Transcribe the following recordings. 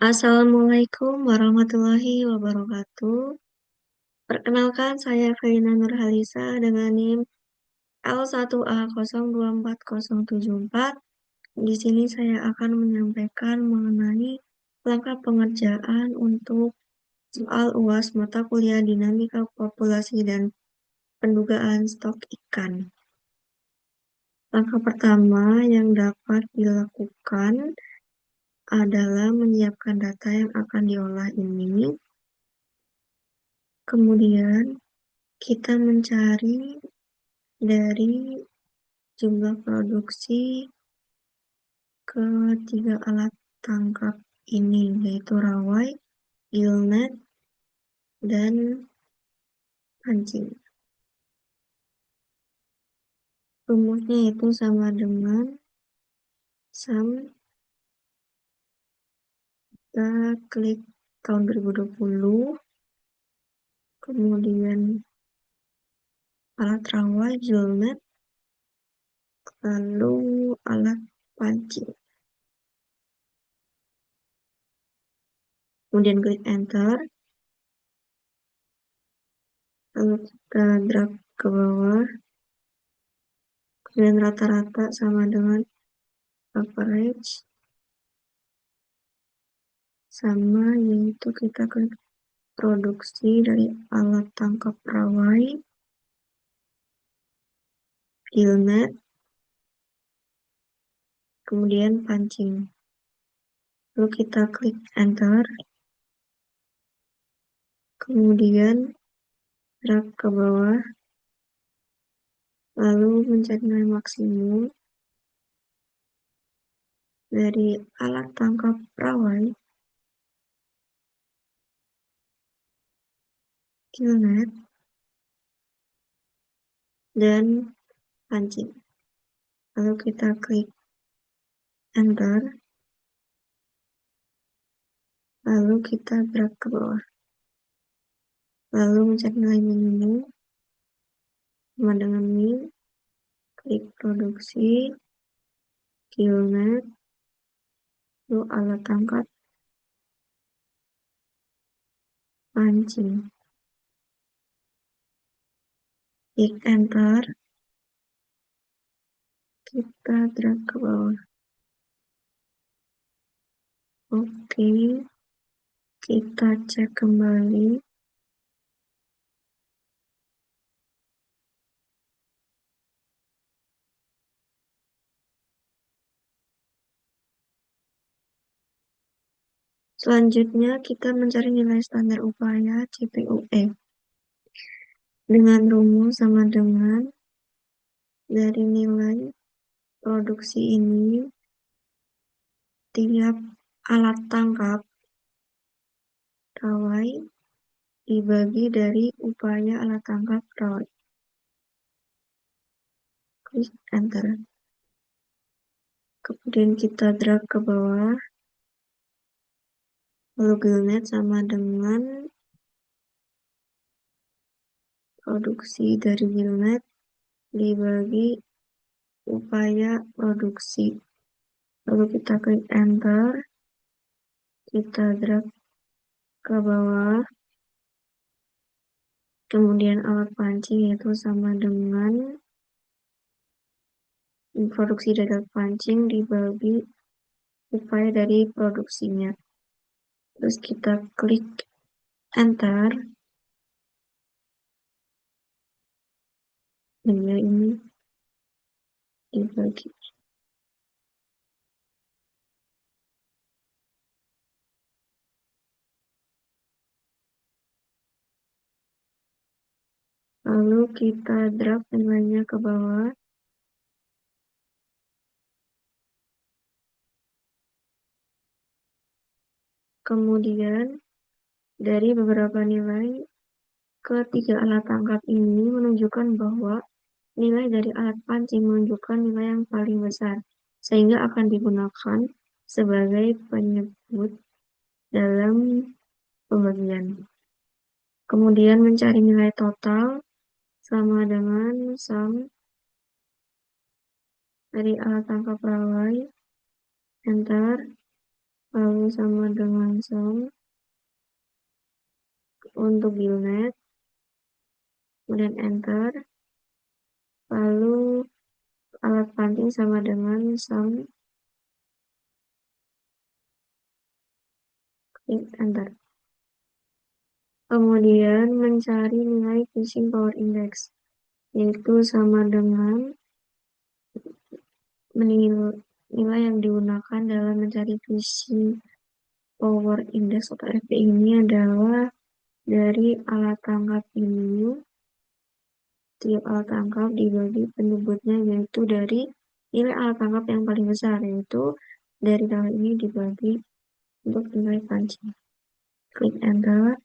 Assalamualaikum warahmatullahi wabarakatuh. Perkenalkan, saya Felina Nurhalisa dengan NIM L1A024074. Di sini saya akan menyampaikan mengenai langkah pengerjaan untuk soal UAS mata kuliah Dinamika Populasi dan Pendugaan Stok Ikan. Langkah pertama yang dapat dilakukan adalah menyiapkan data yang akan diolah ini. Kemudian kita mencari dari jumlah produksi ketiga alat tangkap ini, yaitu rawai, gillnet, dan pancing. Rumusnya itu sama dengan sum, kita klik tahun 2020, kemudian alat rawai, gillnet, lalu alat pancing. Kemudian klik enter, lalu kita drag ke bawah, kemudian rata-rata sama dengan average, sama yaitu kita klik produksi dari alat tangkap rawai, gillnet, kemudian pancing. Lalu kita klik enter, kemudian drag ke bawah, lalu mencari nilai maksimum dari alat tangkap rawai, gillnet, dan pancing. Lalu kita klik enter, lalu kita drag ke bawah, lalu mencari nilai minimum sama dengan min, klik produksi, gillnet, lalu alat tangkap pancing. Klik enter, kita drag ke bawah. Oke, kita cek kembali. Selanjutnya kita mencari nilai standar upaya CPUE dengan rumus sama dengan dari nilai produksi ini tiap alat tangkap rawai dibagi dari upaya alat tangkap rawai. Klik enter. Kemudian kita drag ke bawah. Lalu gillnet sama dengan produksi dari gillnet dibagi upaya produksi. Lalu kita klik enter, kita drag ke bawah, kemudian alat pancing yaitu sama dengan produksi dari alat pancing dibagi upaya dari produksinya. Terus kita klik enter, dan ya ini dibagi. Lalu kita drag nilainya ke bawah. Kemudian dari beberapa nilai, ketiga alat tangkap ini menunjukkan bahwa nilai dari alat pancing menunjukkan nilai yang paling besar, sehingga akan digunakan sebagai penyebut dalam pembagian. Kemudian mencari nilai total sama dengan sum dari alat tangkap rawai, enter, lalu sama dengan sum untuk billnet, kemudian enter, lalu alat pancing sama dengan sum, klik enter. Kemudian mencari nilai fishing power index, yaitu sama dengan nilai yang digunakan dalam mencari fishing power index atau FPI ini adalah dari alat tangkap ini. Tiap alat tangkap dibagi penyebutnya, yaitu dari nilai alat tangkap yang paling besar, yaitu dari nilai ini dibagi untuk nilai pancing. Klik enter,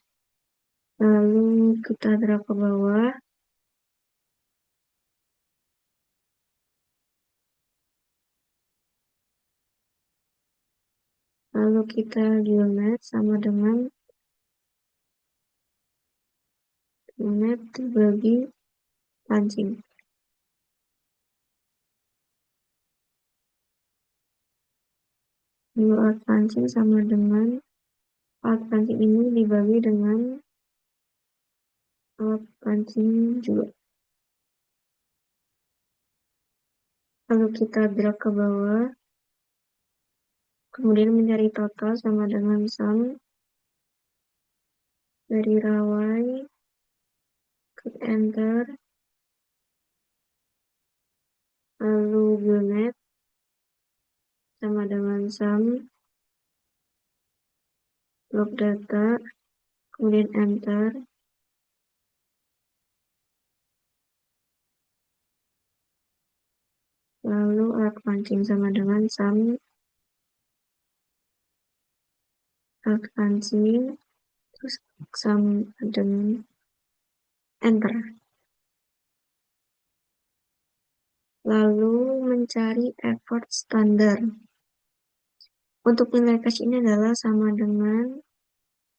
lalu kita drag ke bawah, lalu kita gillnet sama dengan gillnet dibagi pancing. Lalu alat pancing sama dengan alat pancing ini dibagi dengan alat pancing juga. Lalu kita drag ke bawah, kemudian mencari total sama dengan sum dari rawai, klik enter, lalu gillnet sama dengan sum, log data, kemudian enter, lalu alat pancing sama dengan sum, alat pancing, terus sama dengan enter. Lalu mencari effort standar. Untuk nilai cash ini adalah sama dengan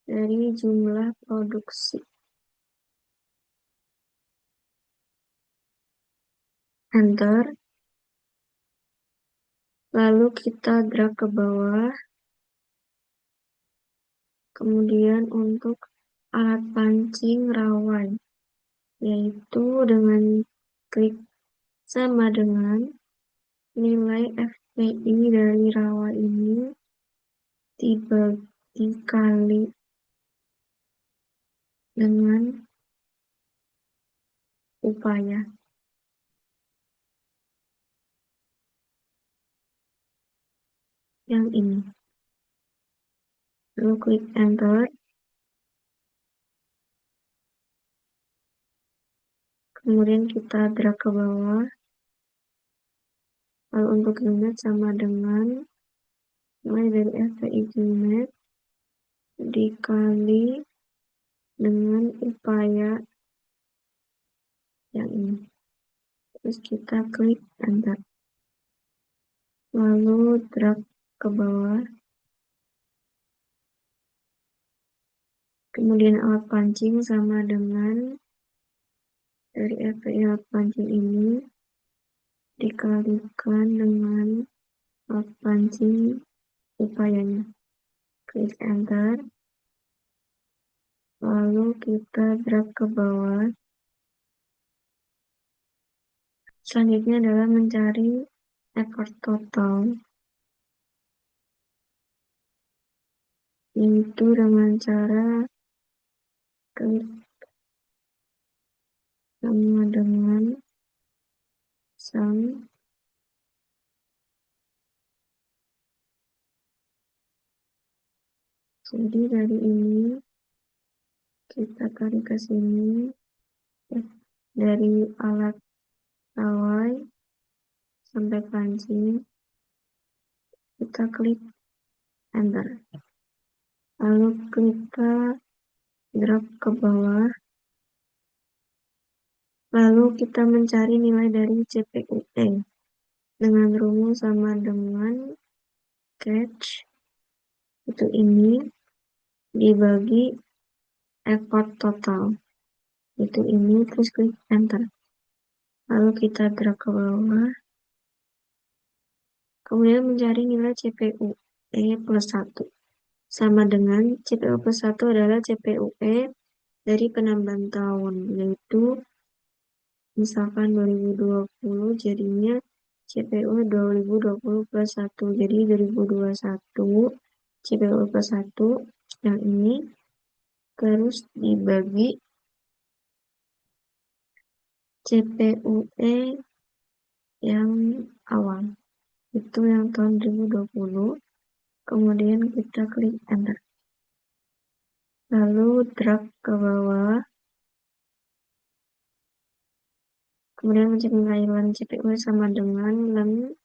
dari jumlah produksi. Enter. Lalu kita drag ke bawah. Kemudian untuk alat pancing rawai, yaitu dengan klik sama dengan nilai FPI dari rawa ini dikali dengan upaya. Yang ini. Lalu klik enter. Kemudian kita drag ke bawah. Lalu untuk unit sama dengan nilai dari FPI unit dikali dengan upaya yang ini. Terus kita klik enter. Lalu drag ke bawah. Kemudian alat pancing sama dengan dari FPI alat pancing ini dikalikan dengan alat pancing upayanya. Klik enter. Lalu kita drag ke bawah. Selanjutnya adalah mencari effort total, yaitu dengan cara klik sama dengan sum jadi dari ini kita tarik ke sini dari alat rawai sampai pancing, kita klik enter. Lalu kita drag ke bawah, lalu kita mencari nilai dari CPUE dengan rumus sama dengan catch, itu ini dibagi effort total, itu ini, terus klik enter. Lalu kita drag ke bawah, kemudian mencari nilai CPU. plus 1 sama dengan CPUE plus 1 adalah CPUE dari penambahan tahun, yaitu misalkan 2020 jadinya CPU 2020 plus 1, jadi 2021 CPU plus 1 yang ini terus dibagi CPUE yang awal, itu yang tahun 2020, kemudian kita klik enter, lalu drag ke bawah, kemudian mencari nilai len CPUE sama dengan len,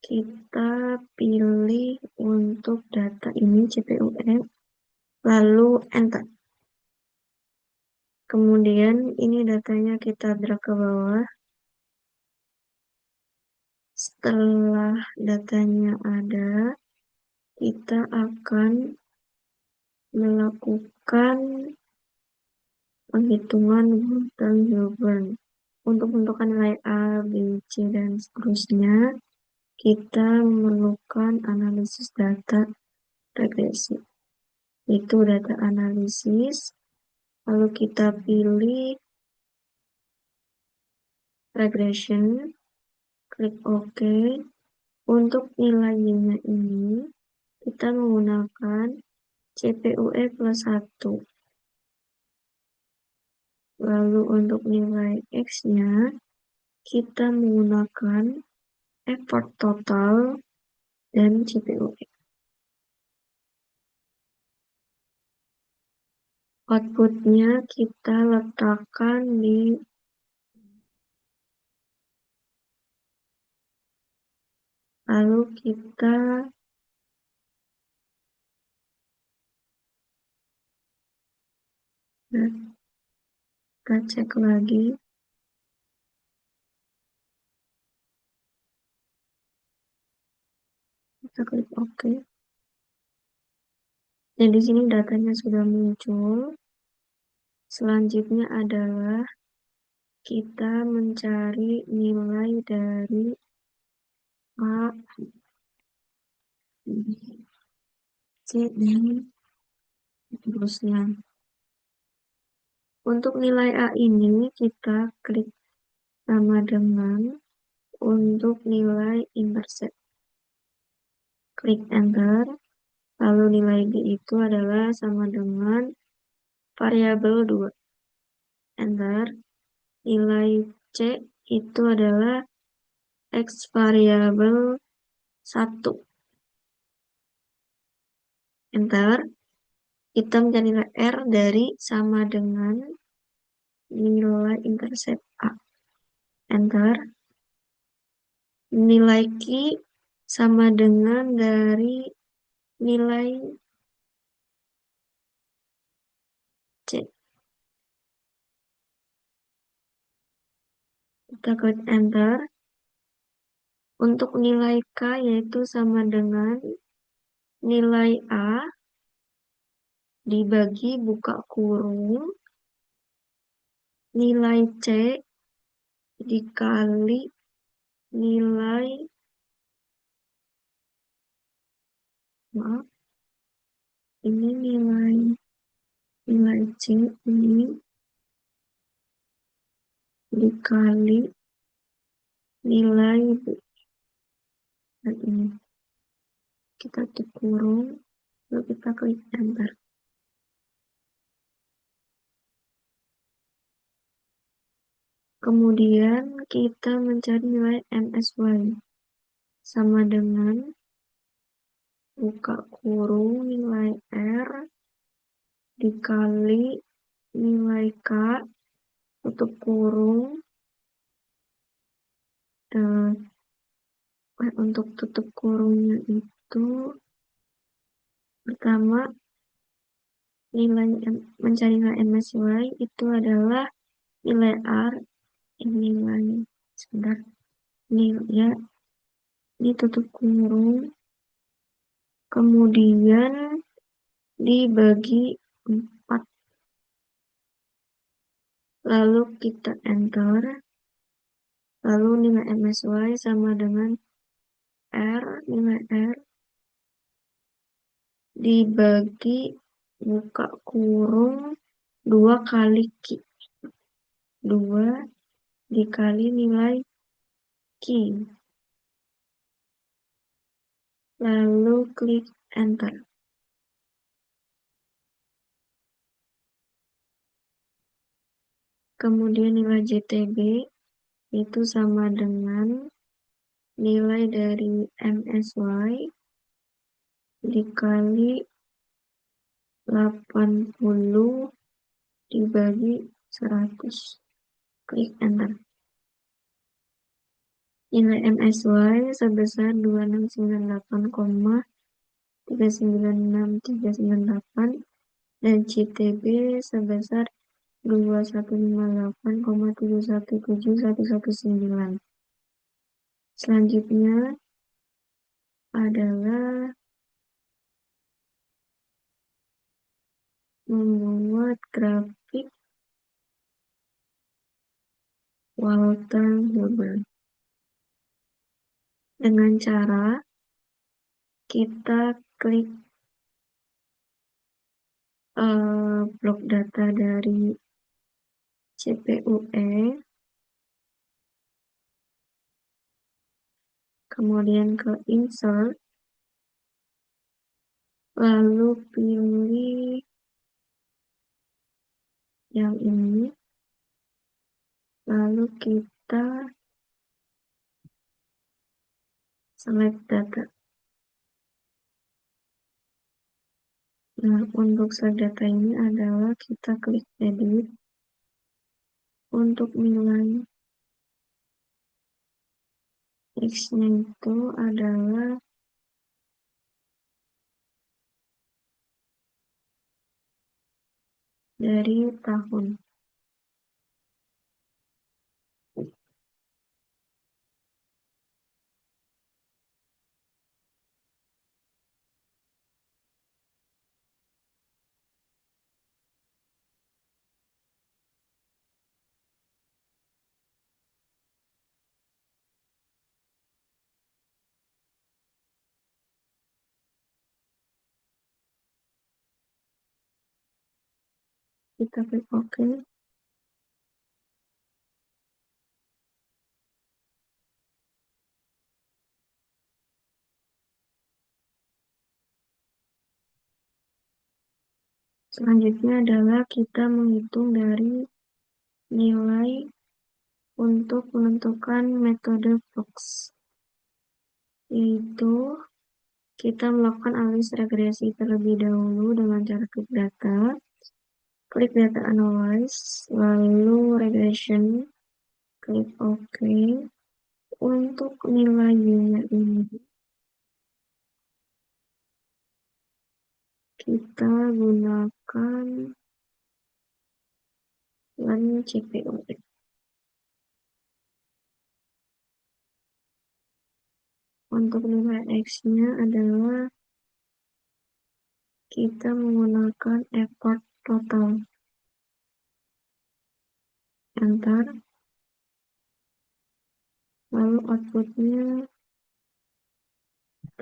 kita pilih untuk data ini CPUE, lalu enter. Kemudian ini datanya kita drag ke bawah. Setelah datanya ada, kita akan melakukan penghitungan Walton Hilburn. Untuk menentukan nilai A, B, C, dan seterusnya, kita memerlukan analisis data regresi. Itu data analisis, lalu kita pilih regression, klik OK. Untuk nilainya ini, kita menggunakan CPUE plus 1. Lalu untuk nilai X-nya, kita menggunakan effort total dan CPUE. Outputnya kita letakkan di lalu kita cek lagi, kita klik OK. Dan di sini datanya sudah muncul. Selanjutnya adalah kita mencari nilai dari A, B, C, dan seterusnya. Untuk nilai A ini kita klik sama dengan untuk nilai intercept. Klik enter, lalu nilai B itu adalah sama dengan variabel 2. Enter, nilai C itu adalah X variabel 1. Enter, kita mencari nilai R dari sama dengan nilai intercept A. Enter, nilai Q sama dengan dari nilai C. Kita klik enter. Untuk nilai K yaitu sama dengan nilai A dibagi buka kurung nilai C dikali nilai ini nilai C ini dikali nilai B. Dan ini kita tutup kurung, lalu kita klik enter. Kemudian kita mencari nilai MSY sama dengan buka kurung nilai R dikali nilai K tutup kurung. Untuk tutup kurungnya itu pertama mencari nilai MSY itu adalah nilai R, nilai sebentar, ini tutup kurung, kemudian dibagi 4, lalu kita enter, lalu nilai MSY sama dengan nilai R dibagi buka kurung 2 kali Q. 2 dikali nilai Q. Lalu klik enter. Kemudian nilai JTB itu sama dengan nilai dari MSY dikali 80 dibagi 100. Klik enter. Nilai MSY sebesar 2698,39638 dan JTB sebesar 2158,7177119. Selanjutnya adalah membuat grafik Walter Hilbert dengan cara kita klik blok data dari CPUE, kemudian ke insert, lalu pilih yang ini, lalu kita select data. Nah, untuk select data ini adalah kita klik edit. Untuk nilai X-nya itu adalah dari tahun. Kita klik OK. Selanjutnya adalah kita menghitung dari nilai untuk menentukan metode Fox, yaitu kita melakukan analisis regresi terlebih dahulu dengan cara klik data analyze, lalu regression, klik OK. Untuk nilai Y-nya ini kita gunakan CPU. Untuk nilai X-nya adalah kita menggunakan effort total. Enter. Lalu outputnya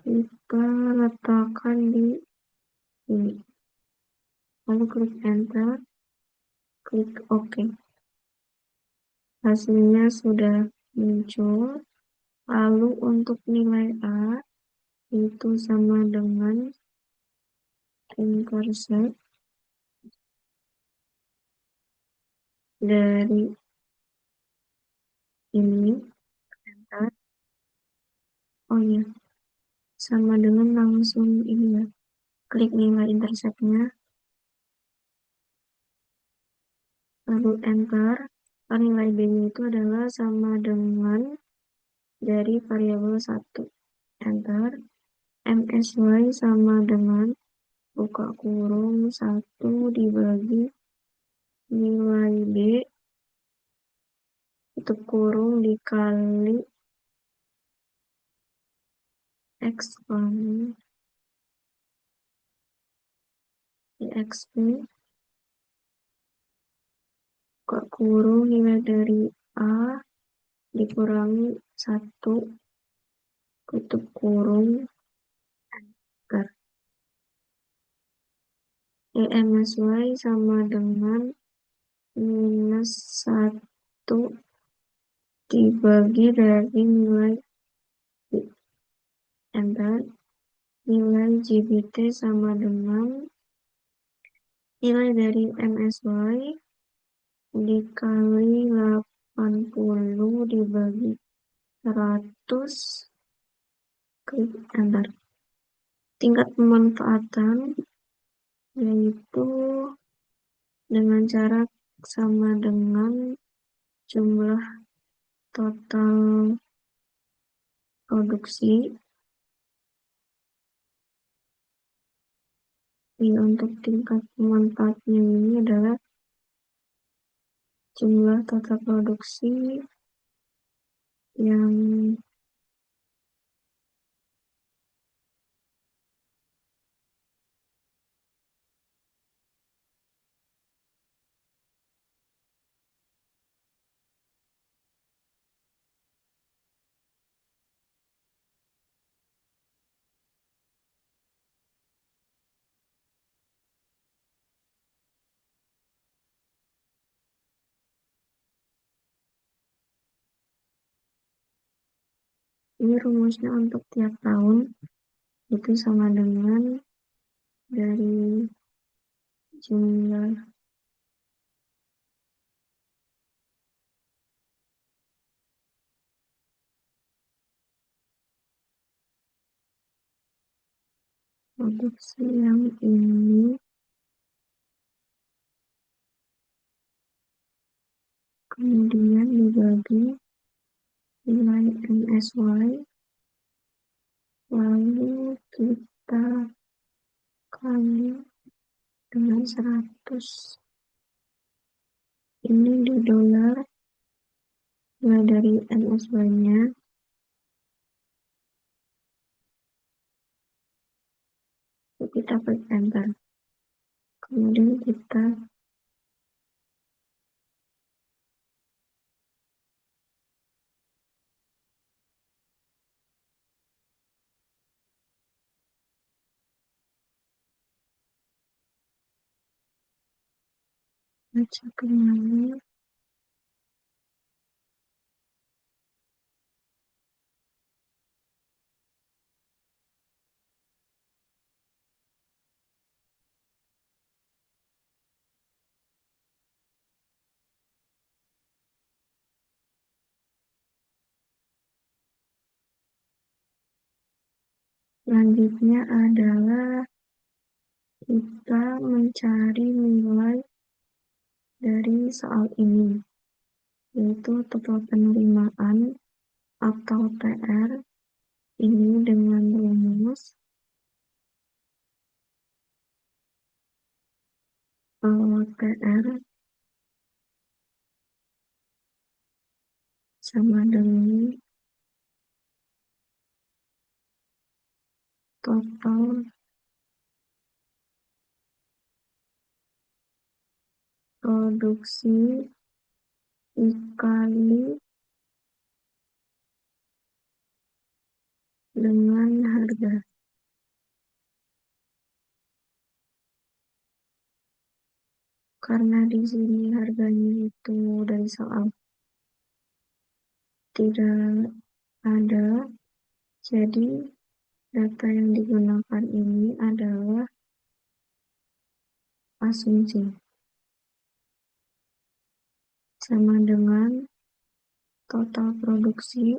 kita letakkan di sini. Lalu klik enter. Klik OK. Hasilnya sudah muncul. Lalu untuk nilai A itu sama dengan intercept dari ini. Enter. Oh iya, sama dengan langsung ini ya. Klik nilai interceptnya, lalu enter. Nilai B-nya itu adalah sama dengan dari variabel 1. Enter. MSY sama dengan buka kurung 1 dibagi nilai B tutup kurung dikali X XP buka kurung nilai dari A dikurangi 1 tutup kurung ker. EMSY sama dengan -1 dibagi dari nilai enter. Nilai GBT sama dengan nilai dari MSY dikali 80 dibagi 100, klik enter. Tingkat pemanfaatan yaitu dengan cara sama dengan jumlah total produksi. Untuk tingkat pemanfaatnya ini adalah jumlah total produksi yang ini rumusnya untuk tiap tahun itu sama dengan dari jumlah produksi yang ini kemudian dibagi nilai MSY, lalu kita kali dengan 100. Ini di dolar, mulai dari MSY-nya kita klik enter. Kemudian kita baca kembali. Selanjutnya adalah kita mencari nilai dari soal ini, yaitu total penerimaan atau TR ini dengan rumus TR sama dengan total produksi dikali dengan harga. Karena di sini harganya itu dari soal tidak ada, jadi data yang digunakan ini adalah asumsi sama dengan total produksi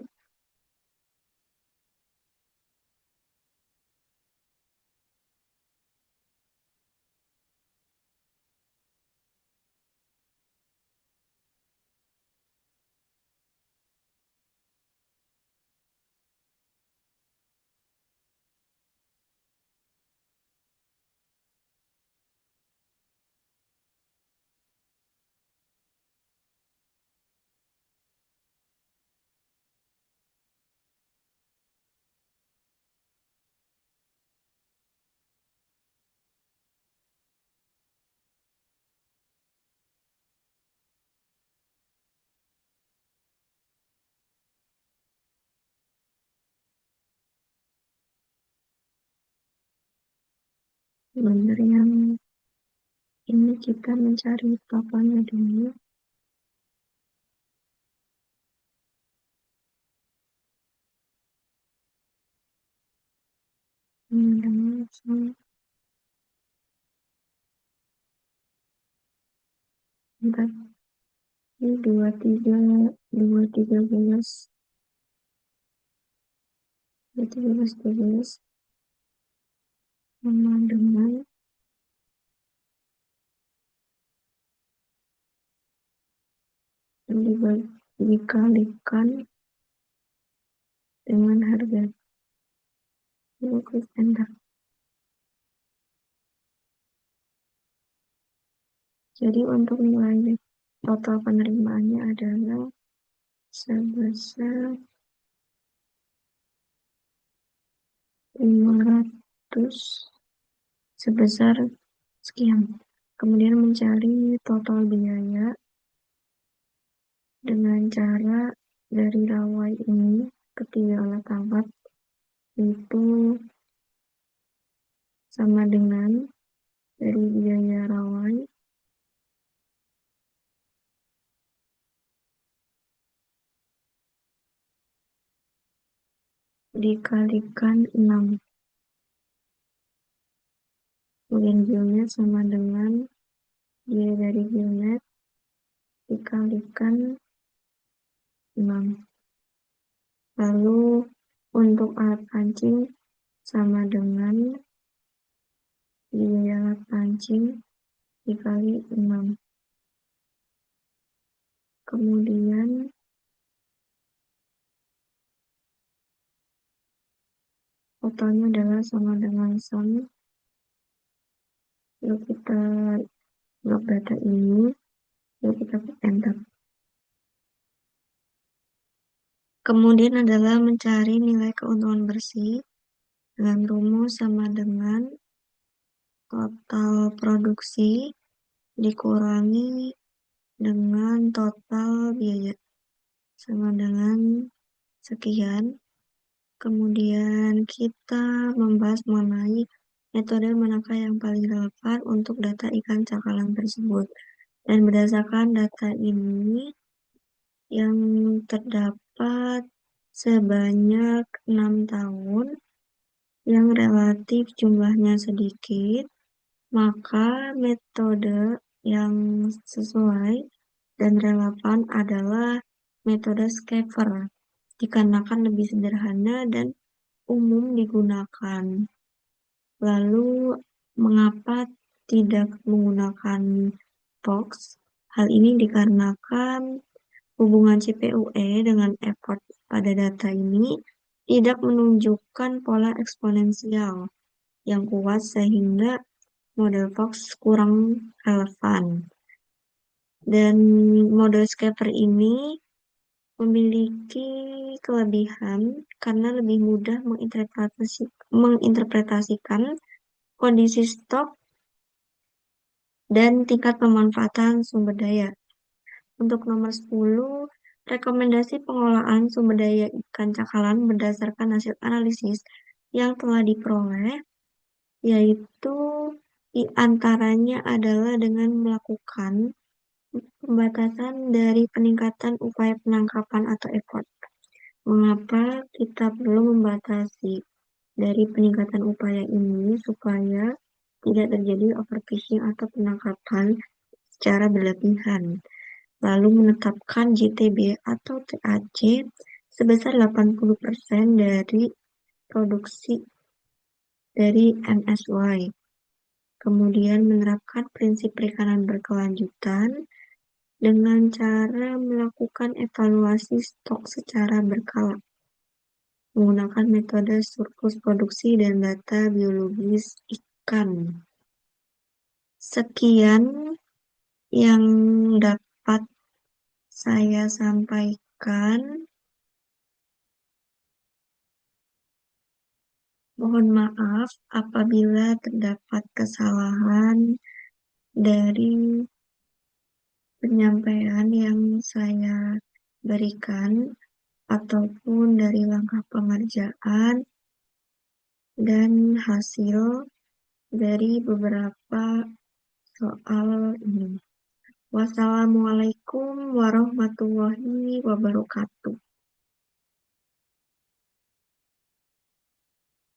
Benar yang ini kita mencari papannya dulu. Bentar, ini 13 sama dengan dikalikan dengan harga. Lalu klik enter. Jadi untuk nilai total penerimaannya adalah sebesar 500 sebesar sekian. Kemudian mencari total biaya dengan cara dari rawai ini ketiga alat tangkap itu sama dengan dari biaya rawai dikalikan 6. Kemudian bionet sama dengan biaya dari bionet dikalikan 6. Lalu untuk alat pancing sama dengan biaya alat pancing dikali 6. Kemudian totalnya adalah sama dengan sum. Lalu kita log data ini, lalu kita klik enter. Kemudian adalah mencari nilai keuntungan bersih dengan rumus sama dengan total produksi dikurangi dengan total biaya sama dengan sekian. Kemudian kita membahas mengenai metode manakah yang paling relevan untuk data ikan cakalang tersebut. Dan berdasarkan data ini yang terdapat sebanyak 6 tahun yang relatif jumlahnya sedikit, maka metode yang sesuai dan relevan adalah metode Schaefer, dikarenakan lebih sederhana dan umum digunakan. Lalu, mengapa tidak menggunakan Fox? Hal ini dikarenakan hubungan CPUE dengan effort pada data ini tidak menunjukkan pola eksponensial yang kuat sehingga model Fox kurang relevan. Dan model Schaefer ini memiliki kelebihan karena lebih mudah menginterpretasikan kondisi stok dan tingkat pemanfaatan sumber daya. Untuk nomor 10, rekomendasi pengolahan sumber daya ikan cakalang berdasarkan hasil analisis yang telah diperoleh, yaitu diantaranya adalah dengan melakukan pembatasan dari peningkatan upaya penangkapan atau effort. Mengapa kita perlu membatasi dari peningkatan upaya ini supaya tidak terjadi overfishing atau penangkapan secara berlebihan. Lalu menetapkan JTB atau TAC sebesar 80% dari produksi dari MSY. Kemudian menerapkan prinsip perikanan berkelanjutan dengan cara melakukan evaluasi stok secara berkala, menggunakan metode surplus produksi dan data biologis ikan. Sekian yang dapat saya sampaikan. Mohon maaf apabila terdapat kesalahan dari penyampaian yang saya berikan ataupun dari langkah pengerjaan dan hasil dari beberapa soal ini. Wassalamualaikum warahmatullahi wabarakatuh.